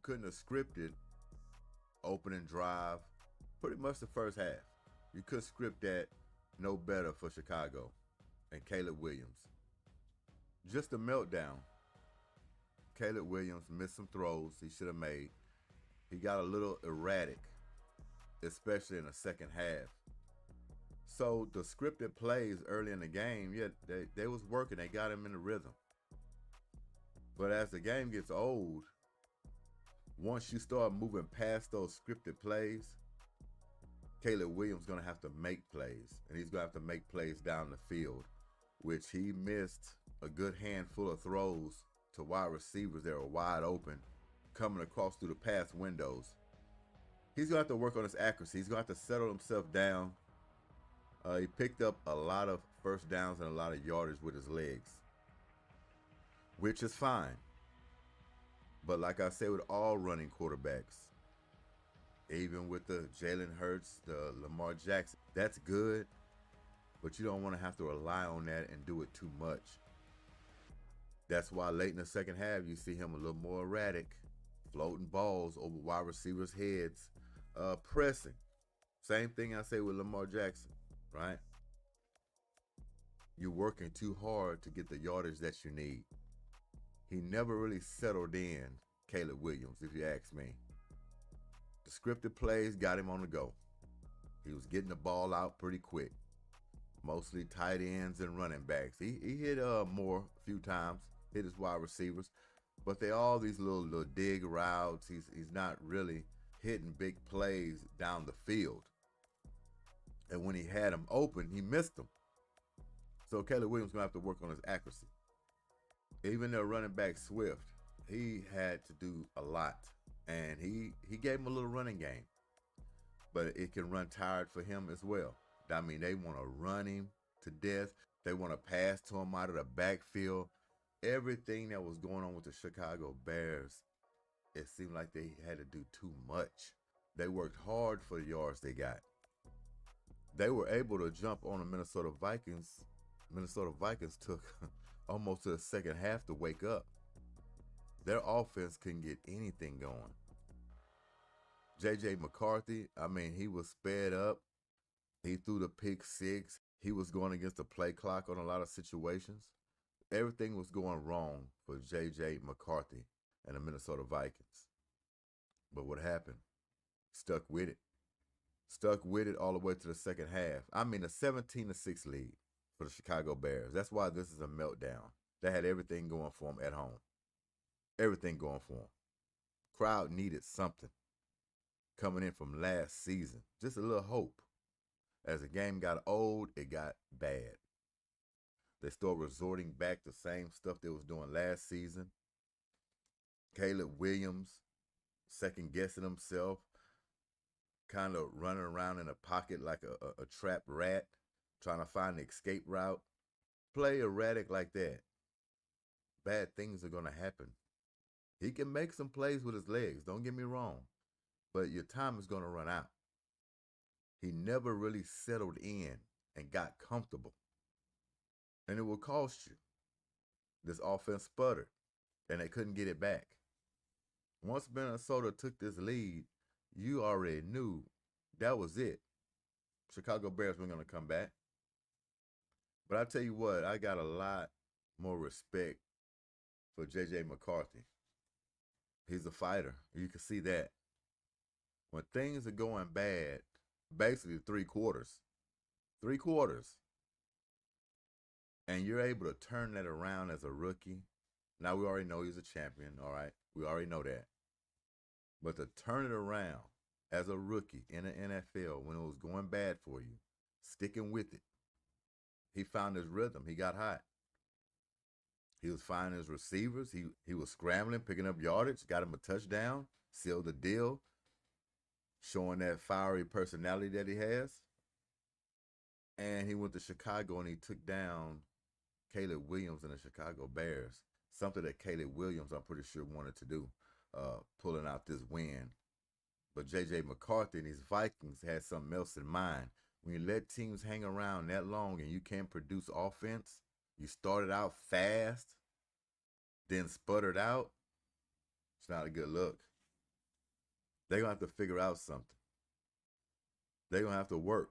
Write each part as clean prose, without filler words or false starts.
couldn't have scripted opening drive pretty much the first half. You could script that no better for Chicago and Caleb Williams. Just a meltdown. Caleb Williams missed some throws he should have made. He got a little erratic, especially in the second half. So the scripted plays early in the game, yeah, they was working. They got him in the rhythm. But as the game gets old, once you start moving past those scripted plays, Caleb Williams is going to have to make plays. And he's going to have to make plays down the field, which he missed a good handful of throws to wide receivers that were wide open coming across through the pass windows. He's going to have to work on his accuracy. He's going to have to settle himself down. He picked up a lot of first downs and a lot of yardage with his legs, which is fine. But like I said, with all running quarterbacks, even with the Jalen Hurts, the Lamar Jackson, that's good, but you don't want to have to rely on that and do it too much. That's why late in the second half, you see him a little more erratic, floating balls over wide receivers' heads, pressing. Same thing I say with Lamar Jackson, right? You're working too hard to get the yardage that you need. He never really settled in, Caleb Williams, if you ask me. The scripted plays got him on the go. He was getting the ball out pretty quick. Mostly tight ends and running backs. He hit more a few times, hit his wide receivers, but they all these little dig routes. He's not really hitting big plays down the field. And when he had them open, he missed them. So Caleb Williams gonna have to work on his accuracy. Even though running back Swift, he had to do a lot. And he gave him a little running game. But it can run tired for him as well. I mean, they want to run him to death. They want to pass to him out of the backfield. Everything that was going on with the Chicago Bears, it seemed like they had to do too much. They worked hard for the yards they got. They were able to jump on the Minnesota Vikings. Minnesota Vikings took almost to the second half to wake up. Their offense couldn't get anything going. J.J. McCarthy, I mean, he was sped up. He threw the pick six. He was going against the play clock on a lot of situations. Everything was going wrong for J.J. McCarthy and the Minnesota Vikings. But what happened? Stuck with it. Stuck with it all the way to the second half. I mean, a 17-6 lead for the Chicago Bears. That's why this is a meltdown. They had everything going for them at home. Everything going for them. Crowd needed something coming in from last season. Just a little hope. As the game got old, it got bad. They started resorting back to the same stuff they was doing last season. Caleb Williams second-guessing himself, kind of running around in a pocket like a trapped rat, trying to find the escape route. Play erratic like that. Bad things are going to happen. He can make some plays with his legs, don't get me wrong, but your time is going to run out. He never really settled in and got comfortable. And it will cost you. This offense sputtered, and they couldn't get it back. Once Minnesota took this lead, you already knew that was it. Chicago Bears were going to come back. But I tell you what, I got a lot more respect for J.J. McCarthy. He's a fighter. You can see that. When things are going bad, basically 3 quarters, and you're able to turn that around as a rookie. Now, we already know he's a champion, all right? We already know that. But to turn it around as a rookie in the NFL when it was going bad for you, sticking with it, he found his rhythm. He got hot. He was finding his receivers. He was scrambling, picking up yardage, got him a touchdown, sealed the deal, showing that fiery personality that he has. And he went to Chicago and he took down Caleb Williams and the Chicago Bears, something that Caleb Williams, I'm pretty sure, wanted to do, pulling out this win. But J.J. McCarthy and his Vikings had something else in mind. When you let teams hang around that long and you can't produce offense, you started out fast, then sputtered out, it's not a good look. They're going to have to figure out something. They're going to have to work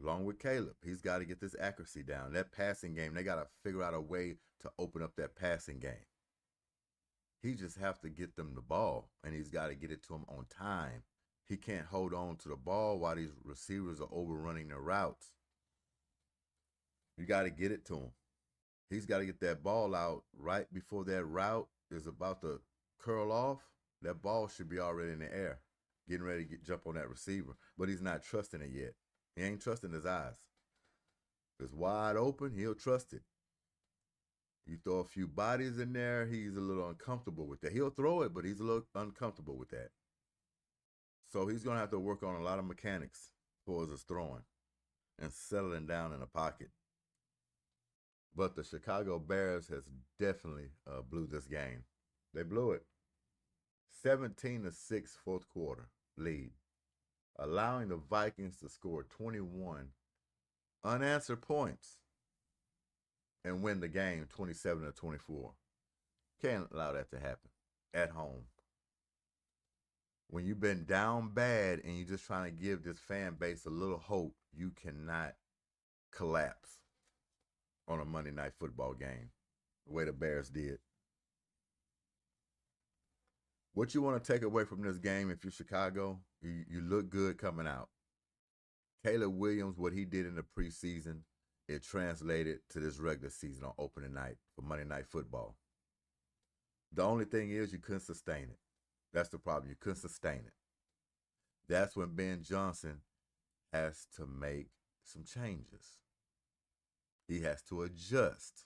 along with Caleb. He's got to get this accuracy down. That passing game, they got to figure out a way to open up that passing game. He just have to get them the ball, and he's got to get it to them on time. He can't hold on to the ball while these receivers are overrunning their routes. You got to get it to him. He's got to get that ball out right before that route is about to curl off. That ball should be already in the air, getting ready to jump on that receiver. But he's not trusting it yet. He ain't trusting his eyes. If it's wide open, he'll trust it. You throw a few bodies in there, he's a little uncomfortable with that. He'll throw it, but he's a little uncomfortable with that. So he's going to have to work on a lot of mechanics for his throwing and settling down in the pocket. But the Chicago Bears has definitely blew this game. They blew it. 17-6 fourth quarter lead, allowing the Vikings to score 21 unanswered points and win the game 27-24. Can't allow that to happen at home. When you've been down bad and you're just trying to give this fan base a little hope, you cannot collapse on a Monday Night Football game the way the Bears did. What you want to take away from this game if you're Chicago, you look good coming out. Caleb Williams, what he did in the preseason, it translated to this regular season on opening night for Monday Night Football. The only thing is you couldn't sustain it. That's the problem. You couldn't sustain it. That's when Ben Johnson has to make some changes. He has to adjust.